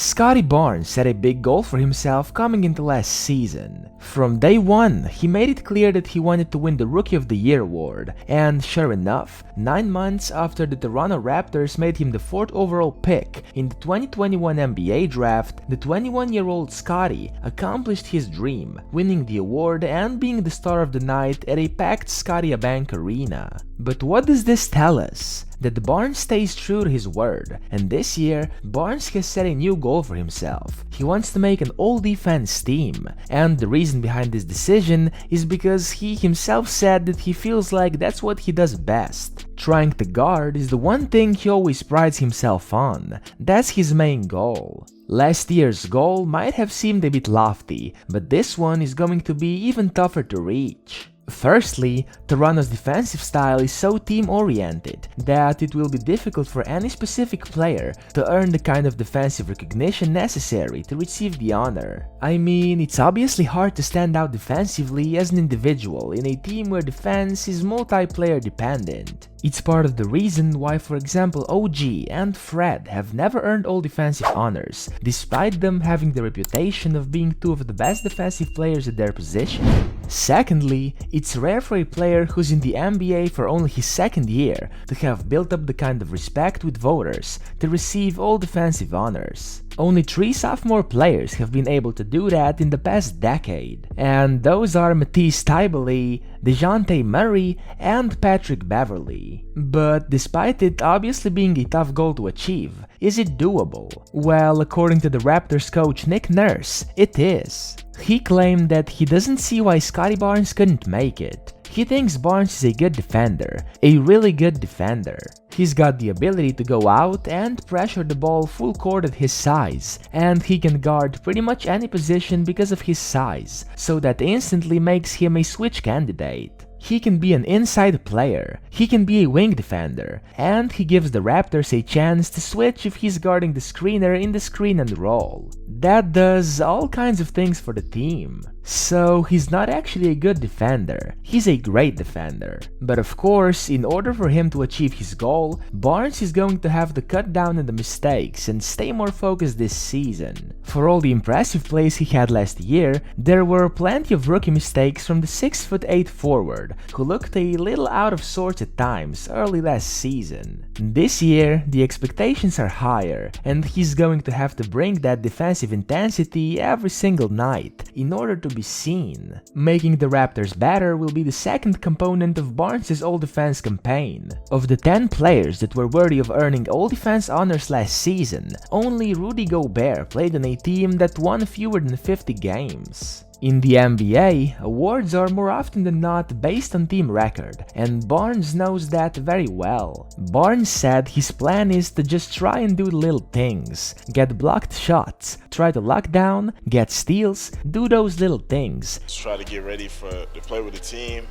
Scottie Barnes set a big goal for himself coming into last season. From day one, he made it clear that he wanted to win the Rookie of the Year award, and sure enough, 9 months after the Toronto Raptors made him the 4th overall pick in the 2021 NBA draft, the 21-year-old Scottie accomplished his dream, winning the award and being the star of the night at a packed Scotiabank Arena. But what does this tell us? That Barnes stays true to his word, and this year, Barnes has set a new goal for himself. He wants to make an all-defense team, and the reason behind this decision is because he himself said that he feels like that's what he does best. Trying to guard is the one thing he always prides himself on. That's his main goal. Last year's goal might have seemed a bit lofty, but this one is going to be even tougher to reach. Firstly, Toronto's defensive style is so team-oriented that it will be difficult for any specific player to earn the kind of defensive recognition necessary to receive the honor. I mean, it's obviously hard to stand out defensively as an individual in a team where defense is multiplayer dependent. It's part of the reason why, for example, OG and Fred have never earned all defensive honors, despite them having the reputation of being two of the best defensive players at their position. Secondly, it's rare for a player who's in the NBA for only his 2nd year to have built up the kind of respect with voters to receive all defensive honors. Only 3 sophomore players have been able to do that in the past decade, and those are Matisse Thybulle, DeJounte Murray, and Patrick Beverley. But despite it obviously being a tough goal to achieve, is it doable? Well, according to the Raptors coach Nick Nurse, it is. He claimed that he doesn't see why Scottie Barnes couldn't make it. He thinks Barnes is a good defender, a really good defender. He's got the ability to go out and pressure the ball full court at his size, and he can guard pretty much any position because of his size, so that instantly makes him a switch candidate. He can be an inside player, he can be a wing defender, and he gives the Raptors a chance to switch if he's guarding the screener in the screen and roll. That does all kinds of things for the team. So he's not actually a good defender, he's a great defender. But of course, in order for him to achieve his goal, Barnes is going to have to cut down on the mistakes and stay more focused this season. For all the impressive plays he had last year, there were plenty of rookie mistakes from the 6'8" forward, who looked a little out of sorts at times early last season. This year, the expectations are higher, and he's going to have to bring that defensive intensity every single night in order to be seen. Making the Raptors better will be the second component of Barnes' all-defense campaign. Of the 10 players that were worthy of earning all-defense honors last season, only Rudy Gobert played on a team that won fewer than 50 games. In the NBA, awards are more often than not based on team record, and Barnes knows that very well. Barnes said his plan is to just try and do little things, get blocked shots, try to lock down, get steals, do those little things. Just try to get ready to play with the team,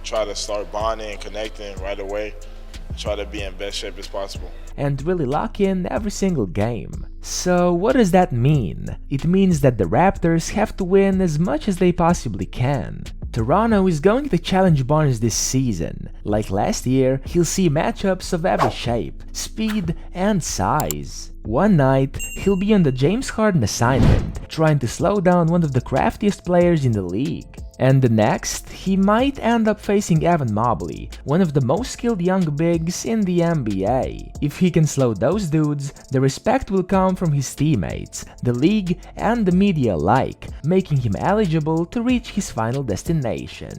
try to start bonding and connecting right away, try to be in best shape as possible. And really lock in every single game. So what does that mean? It means that the Raptors have to win as much as they possibly can. Toronto is going to challenge Barnes this season. Like last year, he'll see matchups of every shape, speed, and size. One night, he'll be on the James Harden assignment, trying to slow down one of the craftiest players in the league. And the next, he might end up facing Evan Mobley, one of the most skilled young bigs in the NBA. If he can slow those dudes, the respect will come from his teammates, the league, and the media alike, making him eligible to reach his final destination.